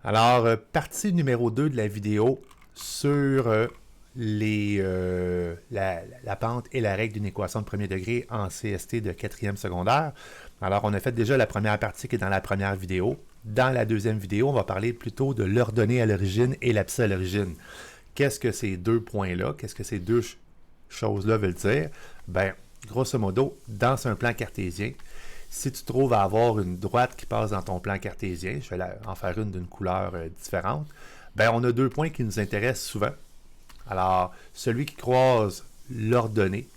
Alors, partie numéro 2 de la vidéo sur la pente et la règle d'une équation de premier degré en CST de 4e secondaire. Alors, on a fait déjà la première partie qui est dans la première vidéo. Dans la deuxième vidéo, on va parler plutôt de l'ordonnée à l'origine et l'abscisse à l'origine. Qu'est-ce que ces deux points-là, qu'est-ce que ces deux choses-là veulent dire? Ben, grosso modo, dans un plan cartésien, si tu trouves à avoir une droite qui passe dans ton plan cartésien, je vais en faire une d'une couleur différente, ben on a deux points qui nous intéressent souvent. Alors, celui qui croise l'ordonnée,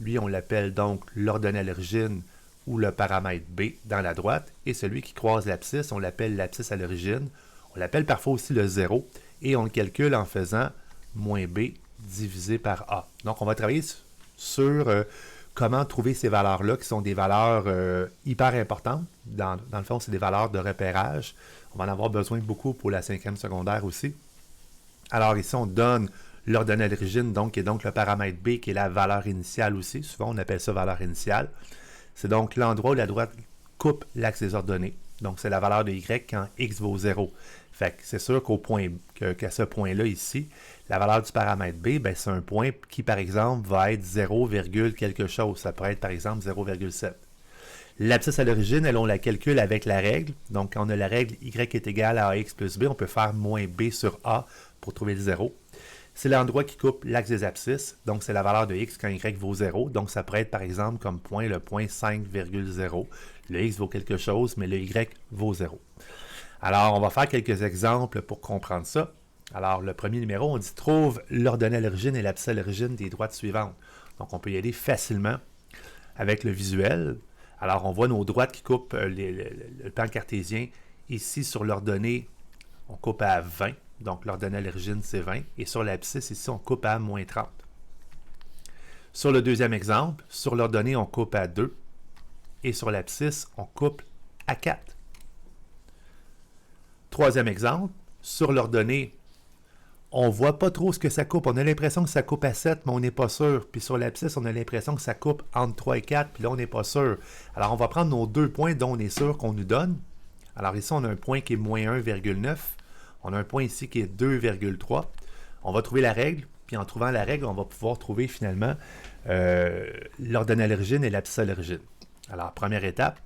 lui on l'appelle donc l'ordonnée à l'origine ou le paramètre B dans la droite, et celui qui croise l'abscisse, on l'appelle l'abscisse à l'origine. On l'appelle parfois aussi le 0, et on le calcule en faisant moins B divisé par A. Donc, on va travailler sur comment trouver ces valeurs-là, qui sont des valeurs hyper importantes. Dans le fond, c'est des valeurs de repérage. On va en avoir besoin beaucoup pour la 5e secondaire aussi. Alors ici, on donne l'ordonnée à l'origine, donc, qui est donc le paramètre B, qui est la valeur initiale aussi. Souvent, on appelle ça valeur initiale. C'est donc l'endroit où la droite coupe l'axe des ordonnées. Donc, c'est la valeur de Y quand X vaut 0. Fait que c'est sûr qu'à ce point-là ici, la valeur du paramètre B, ben, c'est un point qui, par exemple, va être 0, quelque chose. Ça pourrait être, par exemple, 0,7. L'abscisse à l'origine, on la calcule avec la règle. Donc, quand on a la règle Y est égale à AX plus B, on peut faire moins B sur A pour trouver le 0. C'est l'endroit qui coupe l'axe des abscisses. Donc, c'est la valeur de X quand Y vaut 0. Donc, ça pourrait être, par exemple, comme point, le point 5,0. Le X vaut quelque chose, mais le Y vaut 0. Alors, on va faire quelques exemples pour comprendre ça. Alors, le premier numéro, on dit « Trouve l'ordonnée à l'origine et l'abscisse à l'origine des droites suivantes ». Donc, on peut y aller facilement avec le visuel. Alors, on voit nos droites qui coupent le plan cartésien. Ici, sur l'ordonnée, on coupe à 20. Donc, l'ordonnée à l'origine, c'est 20. Et sur l'abscisse, ici, on coupe à moins 30. Sur le deuxième exemple, sur l'ordonnée, on coupe à 2. Et sur l'abscisse, on coupe à 4. Troisième exemple, sur l'ordonnée, on ne voit pas trop ce que ça coupe. On a l'impression que ça coupe à 7, mais on n'est pas sûr. Puis sur l'abscisse, on a l'impression que ça coupe entre 3 et 4, puis là, on n'est pas sûr. Alors, on va prendre nos deux points dont on est sûr qu'on nous donne. Alors ici, on a un point qui est moins 1,9. On a un point ici qui est 2,3. On va trouver la règle, puis en trouvant la règle, on va pouvoir trouver finalement l'ordonnée à l'origine et l'abscisse à l'origine. Alors, première étape,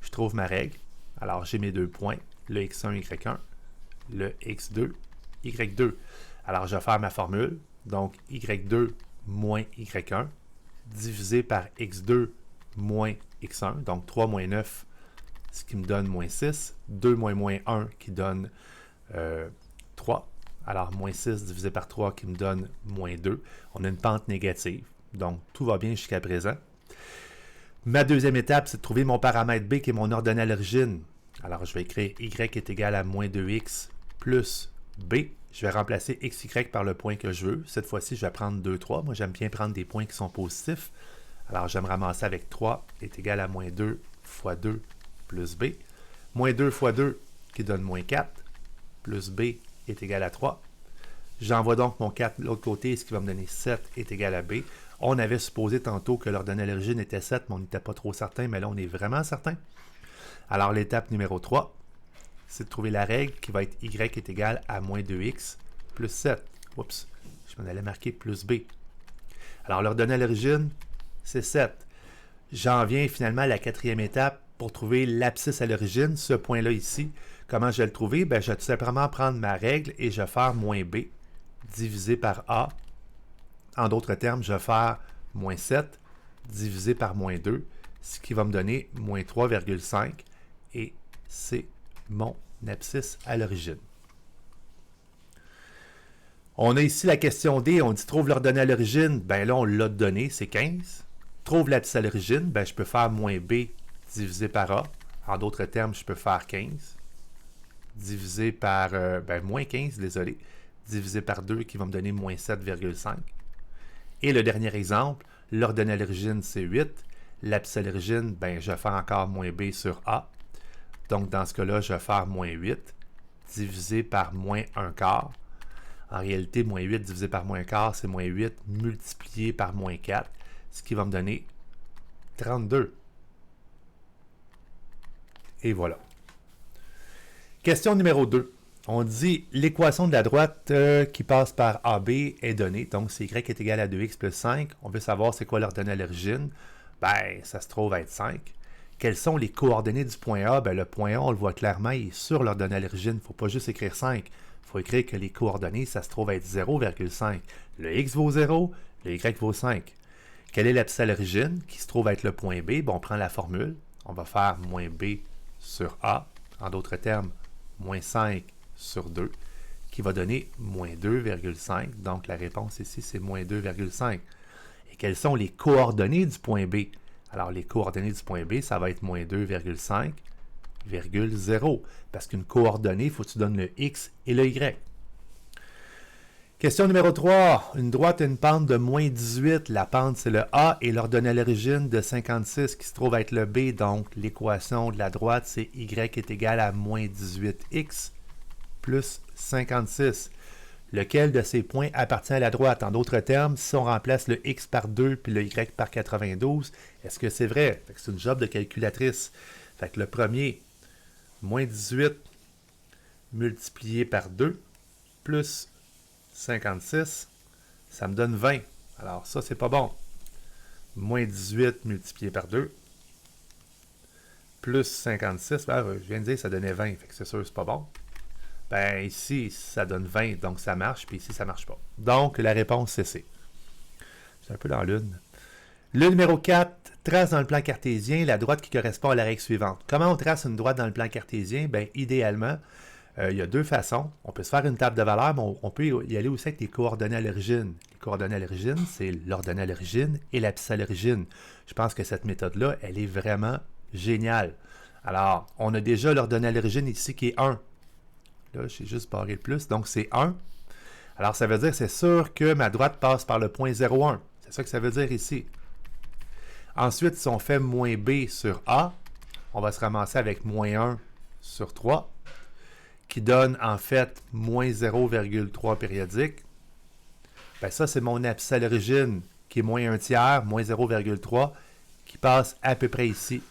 je trouve ma règle. Alors, j'ai mes deux points, le x1, y1, le x2, y2. Alors, je vais faire ma formule. Donc, y2 moins y1 divisé par x2 moins x1. Donc, 3 moins 9, ce qui me donne moins 6. 2 moins 1 qui donne 3. Alors, moins 6 divisé par 3 qui me donne moins 2. On a une pente négative. Donc, tout va bien jusqu'à présent. Ma deuxième étape, c'est de trouver mon paramètre B qui est mon ordonnée à l'origine. Alors, je vais écrire y est égal à moins 2x plus B. Je vais remplacer xy par le point que je veux. Cette fois-ci, je vais prendre 2, 3. Moi, j'aime bien prendre des points qui sont positifs. Alors, je vais me ramasser avec 3 est égal à moins 2 fois 2 plus B. Moins 2 fois 2 qui donne moins 4 plus B est égal à 3. J'envoie donc mon 4 de l'autre côté, ce qui va me donner 7 est égal à B. On avait supposé tantôt que l'ordonnée à l'origine était 7, mais on n'était pas trop certain, mais là, on est vraiment certain. Alors, l'étape numéro 3, c'est de trouver la règle qui va être y est égal à moins 2x plus 7. Oups, je m'en allais marquer plus b. Alors, l'ordonnée à l'origine, c'est 7. J'en viens finalement à la quatrième étape pour trouver l'abscisse à l'origine, ce point-là ici. Comment je vais le trouver? Ben, je vais tout simplement prendre ma règle et je vais faire moins b divisé par a. En d'autres termes, je vais faire moins 7 divisé par moins 2, ce qui va me donner moins 3,5. Et c'est mon abscisse à l'origine. On a ici la question D, on dit trouve l'ordonnée à l'origine, ben là on l'a donné, c'est 15. Trouve l'abscisse à l'origine, ben je peux faire moins B divisé par A. En d'autres termes, je peux faire 15 divisé par, moins 15, désolé, divisé par 2 qui va me donner moins 7,5. Et le dernier exemple, l'ordonnée à l'origine c'est 8. L'abscisse à l'origine, ben je vais faire encore moins B sur A. Donc, dans ce cas-là, je vais faire moins 8 divisé par moins 1 quart. En réalité, moins 8 divisé par moins 1 quart, c'est moins 8 multiplié par moins 4, ce qui va me donner 32. Et voilà. Question numéro 2. On dit l'équation de la droite qui passe par AB est donnée. Donc, si y est égal à 2x plus 5, on veut savoir c'est quoi l'ordonnée à l'origine. Ben, ça se trouve être 5. Quelles sont les coordonnées du point A? Ben, le point A, on le voit clairement, il est sur l'ordonnée à l'origine. Il ne faut pas juste écrire 5. Il faut écrire que les coordonnées, ça se trouve être 0,5. Le x vaut 0, le y vaut 5. Quelle est l'abscisse à l'origine qui se trouve être le point B? Ben, on prend la formule. On va faire moins B sur A. En d'autres termes, moins 5 sur 2, qui va donner moins 2,5. Donc, la réponse ici, c'est moins 2,5. Et quelles sont les coordonnées du point B? Alors, les coordonnées du point B, ça va être moins 2,5, 0. Parce qu'une coordonnée, il faut que tu donnes le x et le y. Question numéro 3. Une droite a une pente de moins 18. La pente, c'est le A et l'ordonnée à l'origine de 56 qui se trouve être le B. Donc, l'équation de la droite, c'est y est égal à moins 18x plus 56. Lequel de ces points appartient à la droite? En d'autres termes, si on remplace le x par 2 puis le y par 92, est-ce que c'est vrai? C'est une job de calculatrice. Fait que le premier, moins 18 multiplié par 2 plus 56, ça me donne 20. Alors ça, c'est pas bon. Moins 18 multiplié par 2 plus 56, ben, je viens de dire que ça donnait 20, fait que c'est sûr que c'est pas bon. Ben ici, ça donne 20, donc ça marche, puis ici, ça marche pas. Donc, la réponse, c'est C. C'est un peu dans l'une. Le numéro 4, trace dans le plan cartésien la droite qui correspond à la règle suivante. Comment on trace une droite dans le plan cartésien? Bien, idéalement, il y a deux façons. On peut se faire une table de valeurs, mais on peut y aller aussi avec les coordonnées à l'origine. Les coordonnées à l'origine, c'est l'ordonnée à l'origine et l'abscisse à l'origine. Je pense que cette méthode-là, elle est vraiment géniale. Alors, on a déjà l'ordonnée à l'origine ici qui est 1. Là, j'ai juste barré le plus, donc c'est 1. Alors, ça veut dire, c'est sûr que ma droite passe par le point 0,1. C'est ça que ça veut dire ici. Ensuite, si on fait moins B sur A, on va se ramasser avec moins 1 sur 3, qui donne en fait moins 0,3 périodique. Bien, ça, c'est mon abscisse à l'origine, qui est moins 1 tiers, moins 0,3, qui passe à peu près ici.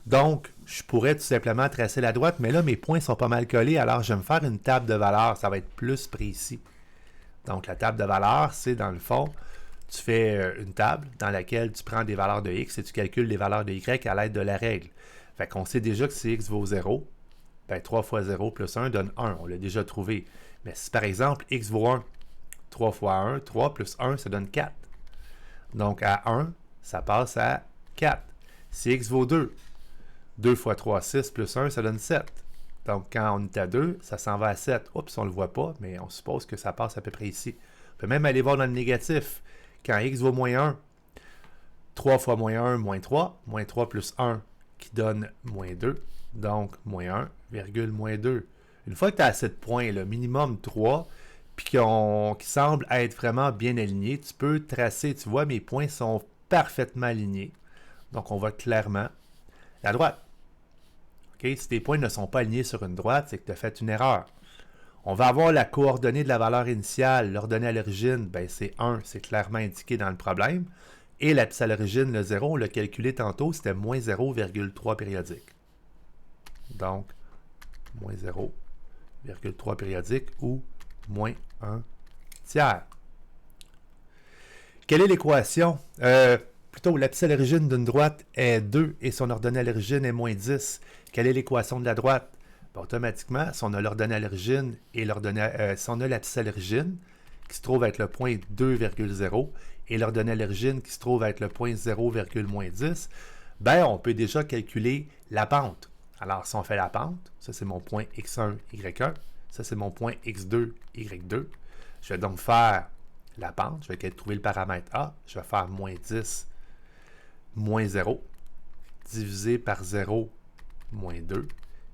Donc, je pourrais tout simplement tracer la droite, mais là, mes points sont pas mal collés, alors je vais me faire une table de valeurs, ça va être plus précis. Donc, la table de valeurs, c'est dans le fond, tu fais une table dans laquelle tu prends des valeurs de x et tu calcules les valeurs de y à l'aide de la règle. Fait qu'on sait déjà que si x vaut 0, ben 3 fois 0 plus 1 donne 1, on l'a déjà trouvé. Mais si par exemple x vaut 1, 3 fois 1, 3 plus 1, ça donne 4. Donc, à 1, ça passe à 4. Si x vaut 2, 2 fois 3, 6 plus 1, ça donne 7. Donc, quand on est à 2, ça s'en va à 7. Oups, on ne le voit pas, mais on suppose que ça passe à peu près ici. On peut même aller voir dans le négatif. Quand x vaut moins 1, 3 fois moins 1, moins 3. Moins 3 plus 1, qui donne moins 2. Donc, moins 1, virgule moins 2. Une fois que tu as à 7 points, le minimum 3, puis qui semble être vraiment bien aligné, tu peux tracer, tu vois, mes points sont parfaitement alignés. Donc, on voit clairement la droite. Okay? Si tes points ne sont pas alignés sur une droite, c'est que tu as fait une erreur. On va avoir la coordonnée de la valeur initiale, l'ordonnée à l'origine, ben c'est 1, c'est clairement indiqué dans le problème. Et l'abscisse à l'origine, le 0, on l'a calculé tantôt, c'était moins 0,3 périodique. Donc, moins 0,3 périodique ou moins 1 tiers. Quelle est l'équation? Plutôt, l'abscisse à l'origine d'une droite est 2 et son ordonnée à l'origine est moins 10. Quelle est l'équation de la droite? Ben, automatiquement, si on a l'ordonnée à l'origine et si on a l'abscisse à l'origine, qui se trouve être le point 2,0, et l'ordonnée à l'origine qui se trouve être le point 0,10, ben, on peut déjà calculer la pente. Alors, si on fait la pente, ça c'est mon point x1, y1, ça c'est mon point x2, y2. Je vais donc faire la pente, je vais trouver le paramètre A, je vais faire moins 10, moins 0, divisé par 0, moins 2,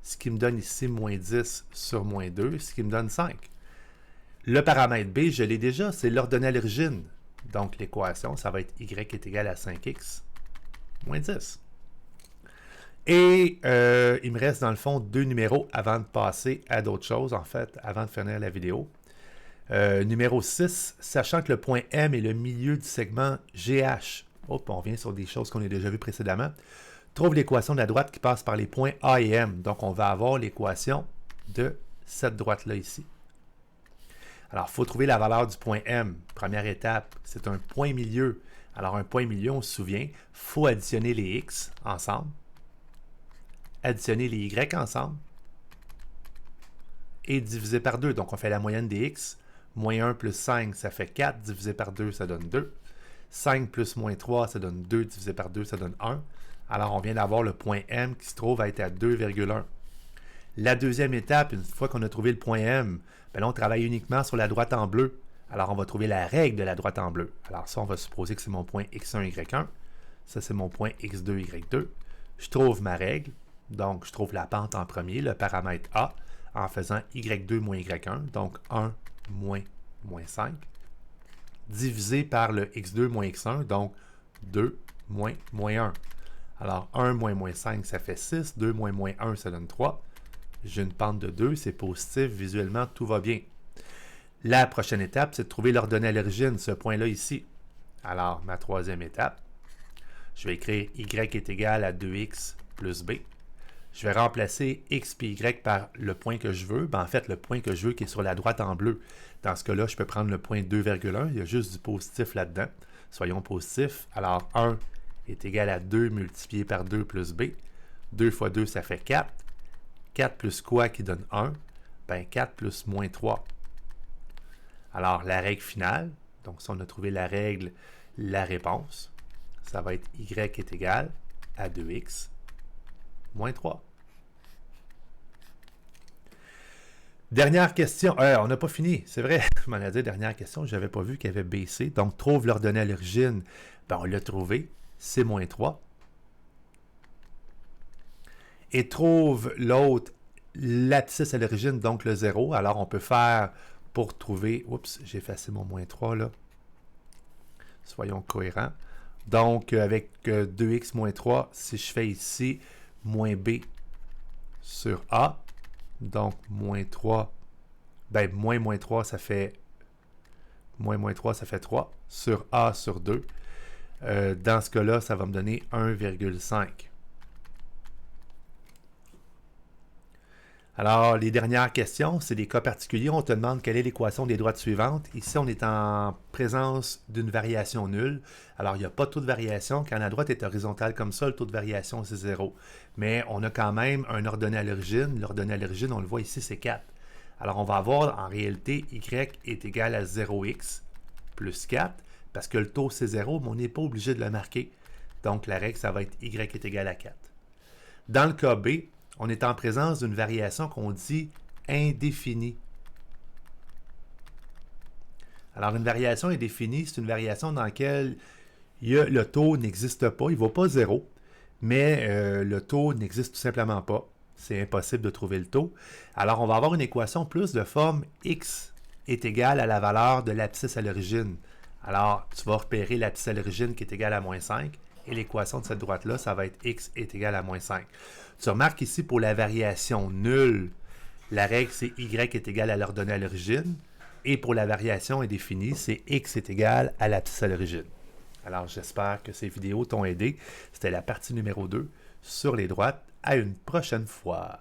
ce qui me donne ici moins 10 sur moins 2, ce qui me donne 5. Le paramètre B, je l'ai déjà, c'est l'ordonnée à l'origine. Donc, l'équation, ça va être y est égal à 5x moins 10. Et il me reste dans le fond 2 numéros avant de passer à d'autres choses, en fait, avant de finir la vidéo. Numéro 6, sachant que le point M est le milieu du segment GH. Hop, on revient sur des choses qu'on a déjà vues précédemment. Trouve l'équation de la droite qui passe par les points A et M. Donc, on va avoir l'équation de cette droite-là ici. Alors, il faut trouver la valeur du point M. Première étape, c'est un point milieu. Alors, un point milieu, on se souvient, il faut additionner les X ensemble, additionner les Y ensemble, et diviser par 2. Donc, on fait la moyenne des X. Moins 1 plus 5, ça fait 4. Divisé par 2, ça donne 2. 5 plus moins 3, ça donne 2. Divisé par 2, ça donne 1. Alors, on vient d'avoir le point M qui se trouve à être à 2,1. La deuxième étape, une fois qu'on a trouvé le point M, ben là, on travaille uniquement sur la droite en bleu. Alors, on va trouver la règle de la droite en bleu. Alors, ça, on va supposer que c'est mon point X1, Y1. Ça, c'est mon point X2, Y2. Je trouve ma règle. Donc, je trouve la pente en premier, le paramètre A, en faisant Y2 moins Y1. Donc, 1 moins 5. Divisé par le X2 moins X1. Donc, 2 moins 1. Alors, 1 moins 5, ça fait 6. 2 moins 1, ça donne 3. J'ai une pente de 2, c'est positif. Visuellement, tout va bien. La prochaine étape, c'est de trouver l'ordonnée à l'origine, ce point-là ici. Alors, ma troisième étape, je vais écrire Y est égal à 2X plus B. Je vais remplacer X et Y par le point que je veux. Ben, en fait, le point que je veux qui est sur la droite en bleu. Dans ce cas-là, je peux prendre le point 2,1. Il y a juste du positif là-dedans. Soyons positifs. Alors, 1 est égal à 2 multiplié par 2 plus B. 2 fois 2, ça fait 4. 4 plus quoi qui donne 1? Ben, 4 plus moins 3. Alors, la règle finale, donc si on a trouvé la règle, la réponse, ça va être Y est égal à 2X moins 3. Dernière question. On n'a pas fini, c'est vrai. Je m'en ai dit dernière question. Je n'avais pas vu qu'il y avait BC. Donc, trouve l'ordonnée à l'origine. Ben, on l'a trouvé. C'est moins 3. Et trouve l'autre, l'abscisse à l'origine, donc le 0. Alors, on peut faire pour trouver... Oups, j'ai effacé mon moins 3 là. Soyons cohérents. Donc, avec 2x moins 3, si je fais ici moins b sur a, donc moins 3, ben moins 3, ça fait moins 3, ça fait 3, sur a sur 2. Dans ce cas-là, ça va me donner 1,5. Alors, les dernières questions, c'est des cas particuliers. On te demande quelle est l'équation des droites suivantes. Ici, on est en présence d'une variation nulle. Alors, il n'y a pas de taux de variation. Quand la droite est horizontale comme ça, le taux de variation, c'est 0. Mais on a quand même un ordonnée à l'origine. L'ordonnée à l'origine, on le voit ici, c'est 4. Alors, on va avoir en réalité y est égal à 0x plus 4, parce que le taux, c'est 0, mais on n'est pas obligé de le marquer. Donc, la règle, ça va être y est égal à 4. Dans le cas B, on est en présence d'une variation qu'on dit indéfinie. Alors, une variation indéfinie, c'est une variation dans laquelle le taux n'existe pas. Il ne vaut pas 0, mais le taux n'existe tout simplement pas. C'est impossible de trouver le taux. Alors, on va avoir une équation plus de forme x est égale à la valeur de l'abscisse à l'origine. Alors, tu vas repérer l'abscisse à l'origine qui est égale à moins 5. Et l'équation de cette droite-là, ça va être x est égal à moins 5. Tu remarques ici, pour la variation nulle, la règle, c'est y est égal à l'ordonnée à l'origine. Et pour la variation indéfinie, c'est x est égal à l'abscisse à l'origine. Alors, j'espère que ces vidéos t'ont aidé. C'était la partie numéro 2 sur les droites. À une prochaine fois.